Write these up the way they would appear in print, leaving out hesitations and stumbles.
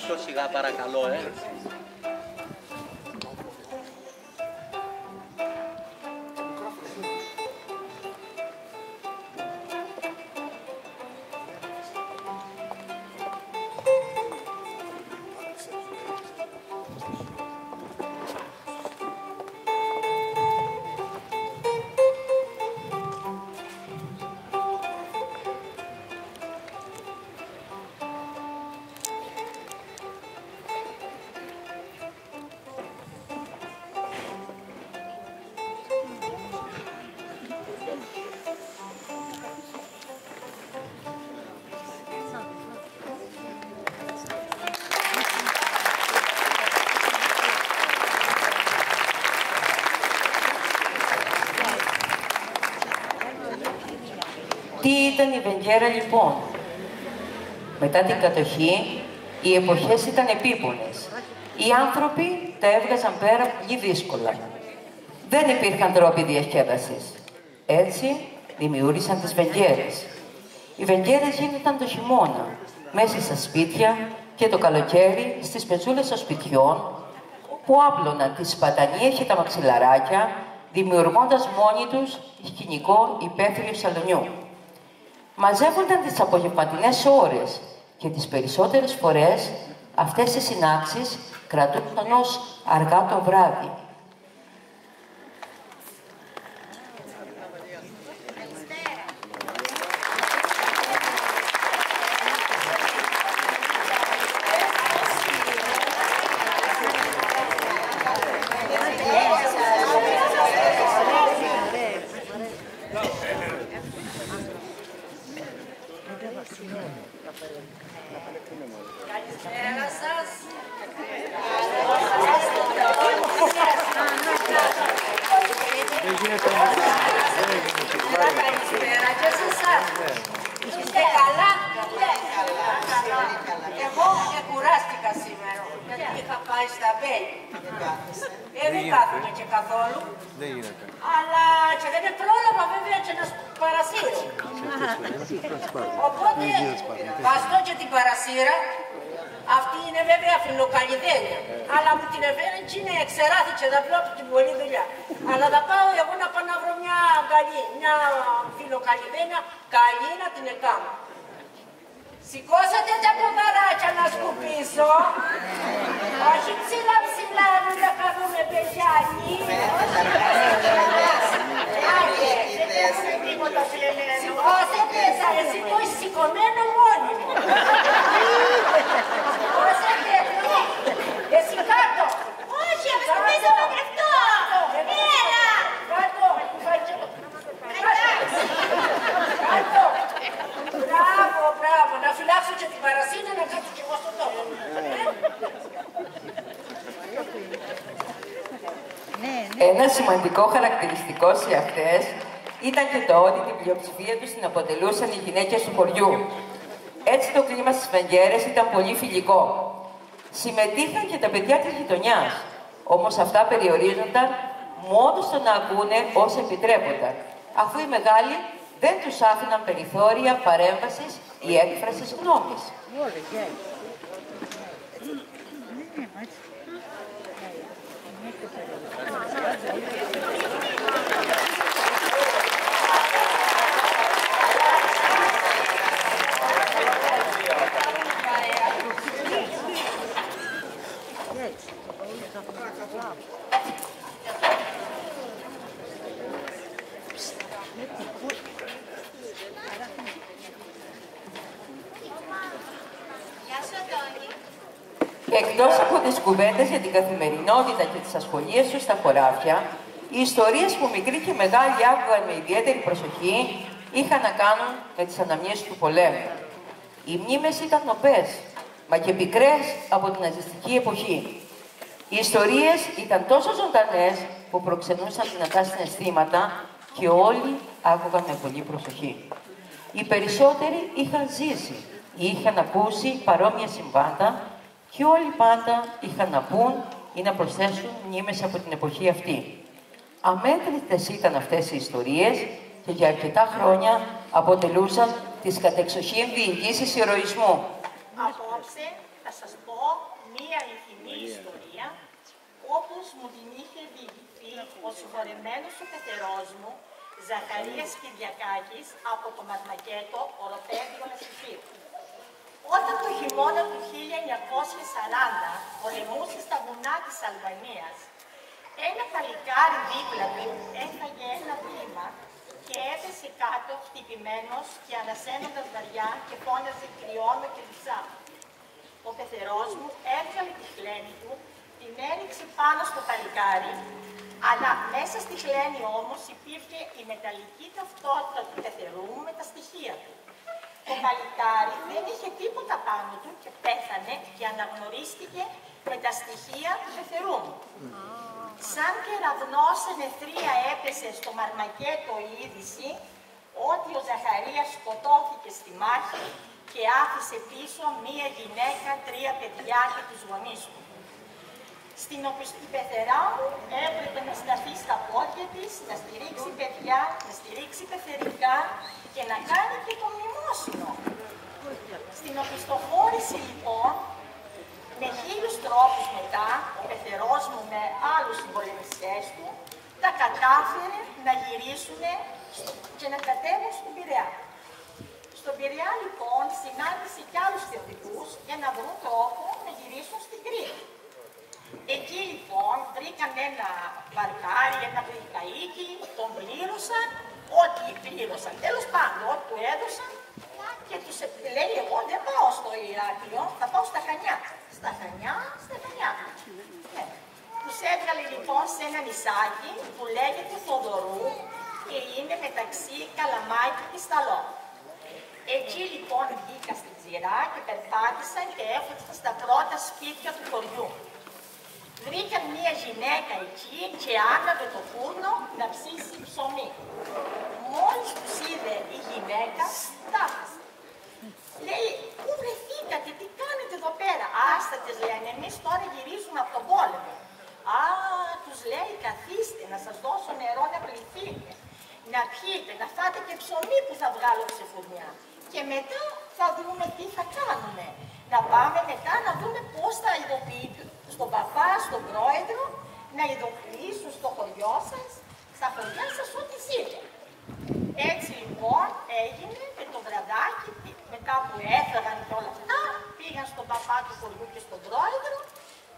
πιο σιγά παρακαλώ, Τι ήταν η Βενγκέρα λοιπόν? Μετά την κατοχή, οι εποχές ήταν επίπονες. Οι άνθρωποι τα έβγαζαν πέρα πολύ δύσκολα. Δεν υπήρχαν τρόποι διασκέδασης. Έτσι, δημιούργησαν τις Βενγκέρες. Οι Βενγκέρες γίνονταν το χειμώνα, μέσα στα σπίτια και το καλοκαίρι στις πετσούλες των σπιτιών, που άπλωναν τις σπατανίες και τα μαξιλαράκια, δημιουργώντας μόνοι τους σκηνικό υπαίθριο σαλονιού. Μαζεύονταν τις απογευματινές ώρες και τις περισσότερες φορές αυτές οι συνάξεις κρατούνταν ως αργά το βράδυ. Καλησπέρα σας. Καλησπέρα και σε εσάς. Είστε καλά? Εγώ κουράστηκα σήμερα, γιατί είχα πάει στα Βέλη. Δεν κάθομαι και καθόλου. Αλλά και δεν πρόλαβα βέβαια και να παρασύρω. Οπότε, βάζω και την παρασύρα. Αυτή είναι βέβαια φιλοκαλλιδένια. Αλλά μου την έφερε και είναι εξεράθηκε να βγω από την πολλή δουλειά. Αλλά θα πάω εγώ να πάω να βρω μια φιλοκαλλιδένια καλή να την εκάμω. Σηκώσατε τα ποδαράκια να σκουπίσω. Όχι ψηλά ψηλά, μην τα κάνουμε παιδιά. Σηκώσετε, θα εσύ το είσαι σηκωμένο μόνιμο. Σηκώσετε, εσύ κάτω. Όχι, να σκουπίσω το κρεφτό. Έλα. Κάτω, κάτω. Μπράβο, μπράβο. Να φυλάξω και την παρασύνα να κάτσω κι εγώ στον τόπο. Ένα σημαντικό χαρακτηριστικό σε αυτές ήταν και το ότι την πλειοψηφία τους την αποτελούσαν οι γυναίκες του χωριού. Έτσι το κλίμα στις Βενγκέρες ήταν πολύ φιλικό. Συμμετείχαν και τα παιδιά της γειτονιάς, όμως αυτά περιορίζονταν μόνο στο να ακούνε όσα επιτρέπονταν, αφού οι μεγάλοι δεν τους άφηναν περιθώρια παρέμβασης ή έκφρασης γνώμης. Εκτός από τις κουβέντες για την καθημερινότητα και τις ασχολίες τους στα χωράφια, οι ιστορίες που μικροί και μεγάλοι άκουγαν με ιδιαίτερη προσοχή είχαν να κάνουν με τις αναμνήσεις του πολέμου. Οι μνήμες ήταν νοπές, μα και πικρές από την ναζιστική εποχή. Οι ιστορίες ήταν τόσο ζωντανές που προξενούσαν δυνατά συναισθήματα και όλοι άκουγαν με πολύ προσοχή. Οι περισσότεροι είχαν ζήσει ή είχαν ακούσει παρόμοια συμβάντα και όλοι πάντα είχαν να πούν ή να προσθέσουν μνήμες από την εποχή αυτή. Αμέτρητες ήταν αυτές οι ιστορίες και για αρκετά χρόνια αποτελούσαν τις κατεξοχήν διηγήσεις ηρωισμού. Απόψε θα σας πω μία αληθινή ιστορία, όπως μου την είχε διηγηθεί ο συγχωρεμένος ο πεθερός μου, Ζαχαρίας Κυριακάκης, από το Μαρμακέτο, οροπέδιο Ασυφίου. Όταν το χειμώνα του 1940 πολεμούσε στα βουνά της Αλβανίας, ένα παλικάρι δίπλα του έφαγε ένα βήμα και έπεσε κάτω χτυπημένος και ανασένοντας βαριά και φώναζε «Κρυώνω και λυσάω». Ο πεθερός μου έβγαλε τη χλένη του, την έριξε πάνω στο παλικάρι, αλλά μέσα στη χλένη όμως υπήρχε η μεταλλική ταυτότητα του πεθερού μου με τα στοιχεία του. Το παλικάρι δεν είχε τίποτα πάνω του και πέθανε και αναγνωρίστηκε με τα στοιχεία του πεθερού μου. Σαν κεραυνός σε νεθρία έπεσε στο Μαρμακέτο η είδηση ότι ο Ζαχαρίας σκοτώθηκε στη μάχη και άφησε πίσω μία γυναίκα, 3 παιδιά και τους γονείς του. Στην οπισθή πεθερά μου έπρεπε να σταθεί στα πόδια της, να στηρίξει παιδιά, να στηρίξει πεθερικά και να κάνει και το μνημόσυνο. Στην οπισθοχώρηση λοιπόν, με 1000 τρόπους μετά, ο πεθερός μου με άλλους συμπολεμιστές του, τα κατάφερε να γυρίσουν και να κατέβουν στον Πειραιά. Στον Πειραιά λοιπόν συνάντησε κι άλλους θεοδικούς για να βρουν τρόπο να γυρίσουν στην Κρήτη. Εκεί λοιπόν βρήκαν ένα βαρκάρι, ένα βρικαΐκι, τον πλήρωσαν, ό,τι πλήρωσαν. Τέλος πάντων, ό,τι του έδωσαν και τους λέει: εγώ δεν πάω στο Ηράκλειο, θα πάω στα Χανιά. Στα Χανιά. Τους έβγαλε λοιπόν σε ένα νησάκι που λέγεται Θοδωρού και είναι μεταξύ Καλαμάκη και Σταλό. Εκεί λοιπόν βγήκα στην ξηρά και περπάτησαν και έφτασαν στα πρώτα σπίτια του χωριού. Βρήκαν μία γυναίκα εκεί και άναβε το φούρνο να ψήσει ψωμί. Μόλις τους είδε η γυναίκα, στάχασε. Λέει: πού βρεθήκατε, τι κάνετε εδώ πέρα? Άστα τις λένε, εμείς τώρα γυρίζουμε από τον πόλεμο. Α, τους λέει: καθίστε να σας δώσω νερό να πληθείτε, να πιείτε, να φάτε και ψωμί που θα βγάλω ξεφουρνιά. Και μετά θα δούμε τι θα κάνουμε. Να πάμε μετά να δούμε πώς θα ειδοποιήσουμε στον παπά, στον πρόεδρο, να ειδοποιήσουν στο χωριό σας, στα χωριά σας ό,τι ζείτε. Έτσι λοιπόν έγινε και το βραδάκι, μετά που έφεραν και όλα αυτά, πήγαν στον παπά του χωριού και στον πρόεδρο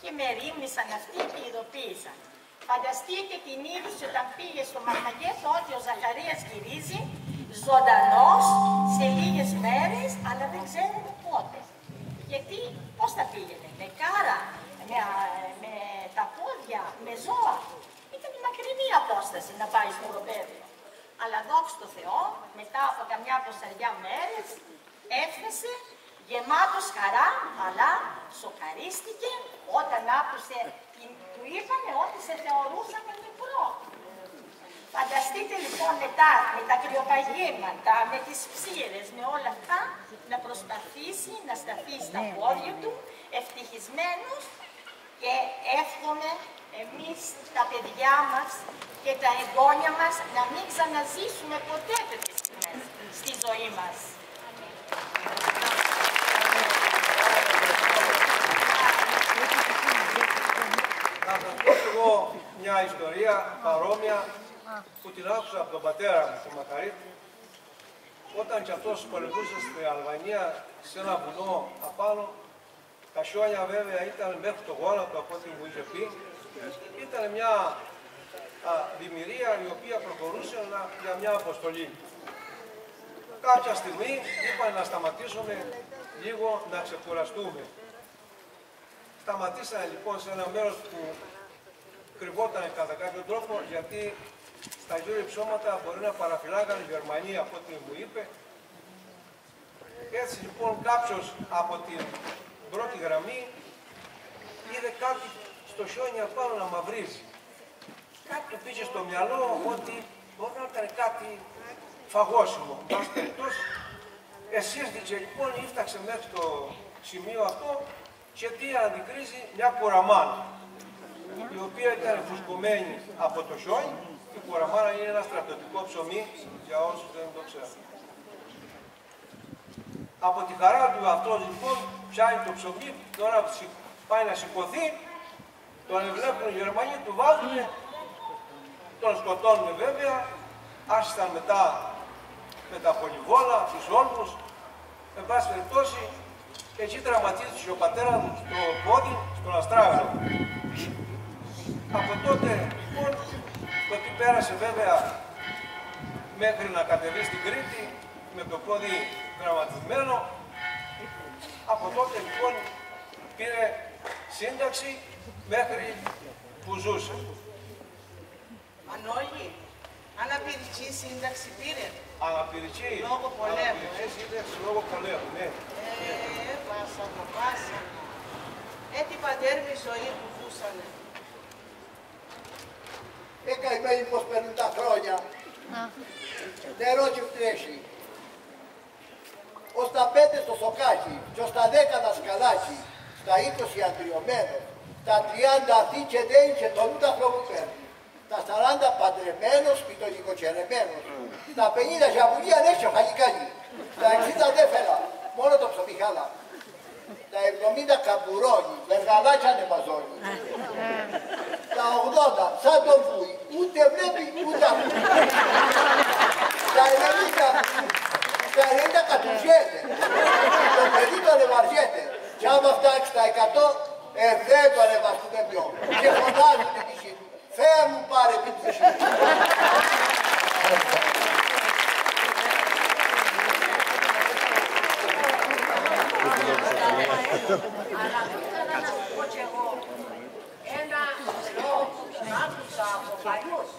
και με ρίμνησαν αυτοί και ειδοποίησαν. Φανταστείτε την είδηση όταν πήγε στο Μαρμακέτο ότι ο Ζαχαρίας γυρίζει ζωντανός σε λίγες μέρες, αλλά δεν ξέρουμε πότε. Γιατί πώς θα πήγαινε, με κάρα, με τα πόδια, με ζώα. Ήταν μακρινή απόσταση να πάει στο οροπέδιο. Αλλά δόξα τω Θεώ, μετά από καμιά 20 μέρες, έφτασε γεμάτος χαρά, αλλά σοκαρίστηκε όταν άκουσε, του είπανε ότι σε θεωρούσαμε νεκρό. Φανταστείτε λοιπόν μετά με τα κρυοπαγήματα, με τις ψήρες, με όλα αυτά, να προσπαθήσει να σταθεί στα πόδια του, ευτυχισμένος, και εύχομαι εμείς τα παιδιά μας και τα εγγόνια μας να μην ξαναζήσουμε ποτέ τέτοιες στιγμές στη ζωή μας. Να σας πω εγώ μια ιστορία παρόμοια που την άκουσα από τον πατέρα μου, τον Μακαρίτη, όταν και αυτός πολεμούσε στην Αλβανία σε ένα βουνό απάνω. Τα χιόνια βέβαια ήταν μέχρι το γόνατο από ό,τι μου είχε πει. Ήταν μια δημιουργία η οποία προχωρούσε για μια αποστολή. Κάποια στιγμή είπαν να σταματήσουμε λίγο να ξεκουραστούμε. Σταματήσανε λοιπόν σε ένα μέρος που κρυβόταν κατά κάποιο τρόπο, γιατί στα γύρω ψώματα μπορεί να παραφυλάγανε οι Γερμανοί από ό,τι μου είπε. Έτσι λοιπόν κάποιος από την πρώτη γραμμή είδε κάτι στο χιόνι απάνω να μαυρίζει. Κάτι του πήγε στο μυαλό ότι μπορεί να ήταν κάτι φαγώσιμο. Πας περιπτώσει, εσύστηκε λοιπόν, ήφταξε μέχρι το σημείο αυτό και τι αντικρίζει? Μια κουραμάνα, η οποία ήταν φουσκωμένη από το χιόνι. Η κουραμάνα είναι ένα στρατιωτικό ψωμί, για όσους δεν το ξέρουν. Από τη χαρά του αυτό λοιπόν πιάνει το ψωμί, τώρα πάει να σηκωθεί, τον βλέπουν οι Γερμανοί, του βάζουν, τον σκοτώνουν βέβαια, άρχισαν μετά με τα πολυβόλα, τους όλμους, εν πάση περιπτώσει, εκεί τραυματίστηκε ο πατέρας μου στο πόδι, στον αστράγαλο. Από τότε, λοιπόν, το τι πέρασε βέβαια μέχρι να κατεβεί στην Κρήτη, με το πόδι τραυματισμένο, από τότε λοιπόν πήρε σύνταξη μέχρι που ζούσε. Μανώλη, αναπηρική σύνταξη πήρε. Αναπηρική. Λόγω πολέμου. Αναπηρική σύνταξη λόγω πολέμου, ναι. Βάσανα. Έτσι πατέρμη ζωή που ζούσανε. Καημένοι πως περνούν τα χρόνια. Νερό και φτρέχει. Ως τα 5 στο σοκάκι και ως τα 10 δασκαλάκι, στα 20 αντριωμένος, στα 30 αυτοί και δέοι και τον ούτε ανθρώπου παίρνει. Στα 40 παντρεμένος, πιτωνικοκερεμένος. Στα 50 ζαβουλή ανέχει χαλικάλι. Στα 60 δεν φέρα, μόνο το ψωμιχάλα. Στα 70 καμπουρώνει, βεργαλάκια ανεμαζώνει. Στα 80 σαν τον βούι, ούτε βλέπει ούτε ακούει. Στα 90 κατουζιέται. Το παιδί το ανεβαριέται. Και άμα φτάξει στα 100, δεν το ανεβαστούμε πιο. Και φωνάζουν την ψυχή του. Θεέ μου πάρε την ψυχή του. Αλλά ήθελα να σας πω κι εγώ ένα λόγο που άκουσα από παλιούς.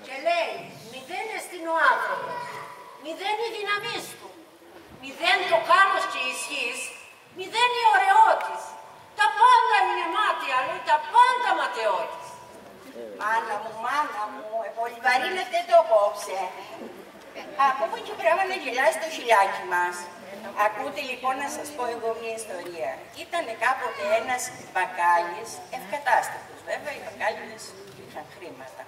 Και λέει, μηδέν εστιν ο άνθρωπος, μηδέν η δύναμής του, μηδέν το κάλος και η ισχύς, μηδέν η ωραιότης. Τα πάντα είναι μάτια, λέει, τα πάντα ματαιότης. Μάνα μου, πολυβαρύνεται το απόψε. Από όπου και πράγμα να γελάσει το χιλιάκι μας. Ακούτε λοιπόν να σας πω εγώ μια ιστορία. Ήταν κάποτε ένας μπακάλης, ευκατάστατος βέβαια, οι μπακάλιδες είχαν χρήματα.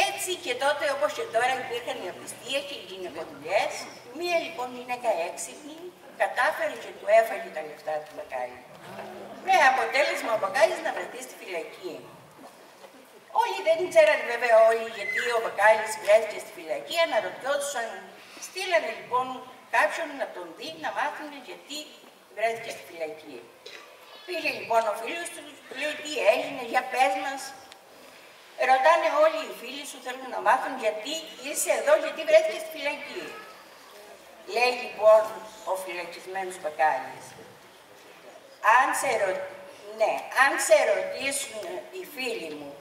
Έτσι και τότε όπως και τώρα υπήρχαν οι απιστίες και οι γυναικοδουλειές. Μία λοιπόν γυναίκα έξυπνη κατάφερε και του έφαγε τα λεφτά του μπακάλη. Με αποτέλεσμα ο μπακάλης να βρεθεί στη φυλακή. Όλοι δεν ξέραν βέβαια όλοι γιατί ο μπακάλης βρέθηκε στη φυλακή, αναρωτιόντουσαν. Στείλανε λοιπόν κάποιον να τον δει, να μάθουν γιατί βρέθηκε στη φυλακή. Πήγε λοιπόν ο φίλος του, του λέει τι έγινε, για πες μας. Ρωτάνε όλοι οι φίλοι σου, θέλουν να μάθουν γιατί είσαι εδώ, γιατί βρέθηκε στη φυλακή. Λέει λοιπόν ο φυλακισμένος μπακάλης, αν σε ρωτήσουν οι φίλοι μου,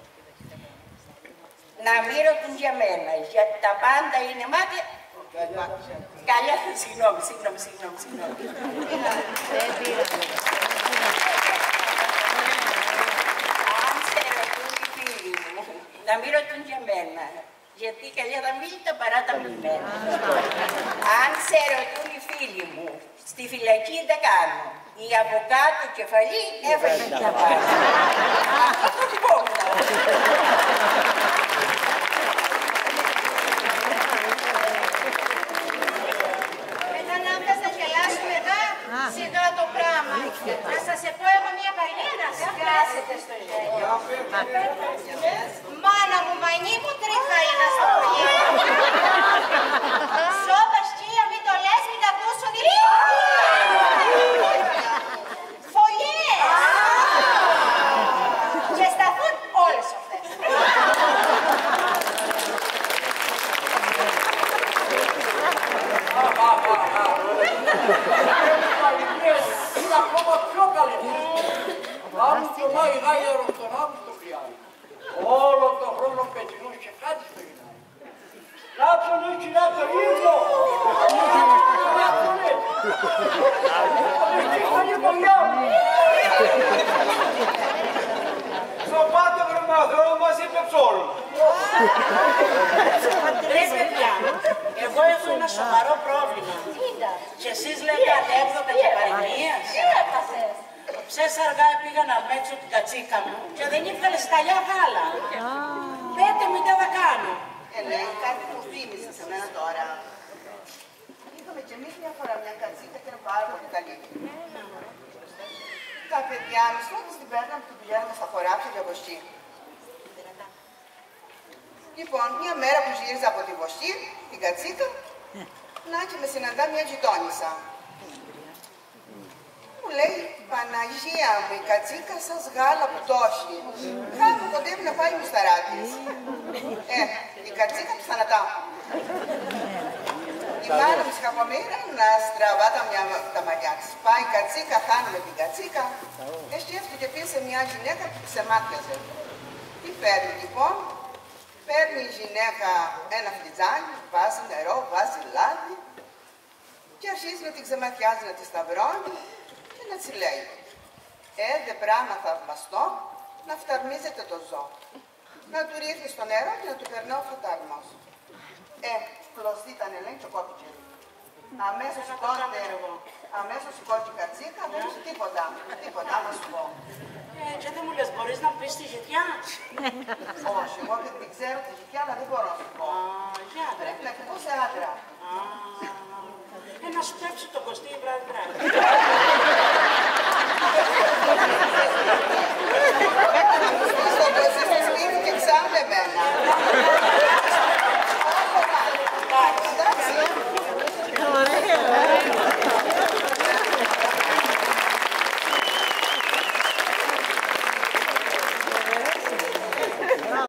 να μην ρωτούν για μένα, γιατί τα πάντα είναι μάτια. Καλιά, συγγνώμη. Αν σε ρωτούν οι φίλοι μου, να μην ρωτούν για μένα, γιατί καλιά τα μίλητα παρά τα μιλμένα. Αν σε ρωτούν οι φίλοι μου, στη φυλακή δεν κάνω. Η από κάτω κεφαλή έφαγε τα πάνω. Αυτό το πω. Σιγά το πράγμα. Να σας πω εγώ μια παλιά να σκάσετε στο γέλιο. Μάνα μου, μανί μου τρίχα είδα στο πολύ. Σώπα σκύλα, μην το λες, μην τα ακούσουν οι φωλιές. Και σταθούν όλες αυτές. Είναι ακόμα πιο καλύτερο. Άμου το μάγει γάγερο στον άμου το χρειάζει. Όλο το χρόνο πετεινούς και κάτι στο γυνάει. Κάψον έτσι να το ίδιο. Κάψον έτσι. Αυτή η πολιά μου. Σοπάτε βρε μαθρό μας είπε ψόλου. Ρε παιδιά, εγώ έχω ένα σοβαρό πρόβλημα. Και εσείς λέτε ανέκδοτα και παροιμίες. Τι έπαθες? Ψες αργά πήγα να μέξω την κατσίκα μου και δεν ήρθανε σταλιά γάλα. Πέτε με τι θα κάνω. Ναι, κάτι μου θύμισε σε μένα τώρα. Είχαμε κι εμείς μια φορά μια κατσίκα και είναι πάρα πολύ καλή. Τα παιδιά μισθόντας την παίρναμε και πηγαίναμε στα χωράφια για βοσκή. Λοιπόν, μια μέρα που γύριζα από τη βοσκή, την κατσίκα, να και με συναντά μια γειτόνισσα. Μου λέει, Παναγία μου, η κατσίκα σας γάλα που τόχει. Κάπου κοντεύει να πάει μουσταράτης. Η κατσίκα του θανατά. Η μάνα μου κακομοίρα να στραβά τα μαλλιά της. Πάει η κατσίκα, χάνουμε την κατσίκα. Σκέφτηκε και σε μια γυναίκα που ξεμάτιαζε. Τι παίρνει λοιπόν? Παίρνει η γυναίκα ένα φλιτζάνι, βάζει νερό, βάζει λάδι και αρχίζει να την ξεματιάζει, να τη σταυρώνει και να της λέει «Δε πράγμα θαυμαστό να φταρμίζεται το ζώο. Να του ρίχνει στο νερό και να του περνάω φωτάρμος». Κλωστή ήταν, λέει, και κόπηκε. Αμέσως σηκώθηκε η κατσίκα, δεν είχε τίποτα, άμα σου πω. Και δεν μου λες, μπορείς να πεις τη ζητιά? Όχι, εγώ δεν την ξέρω τη ζητιά, αλλά δεν μπορώ να σου πω. Πρέπει να κοιτώ σε άντρα. Να σου τρέψει τον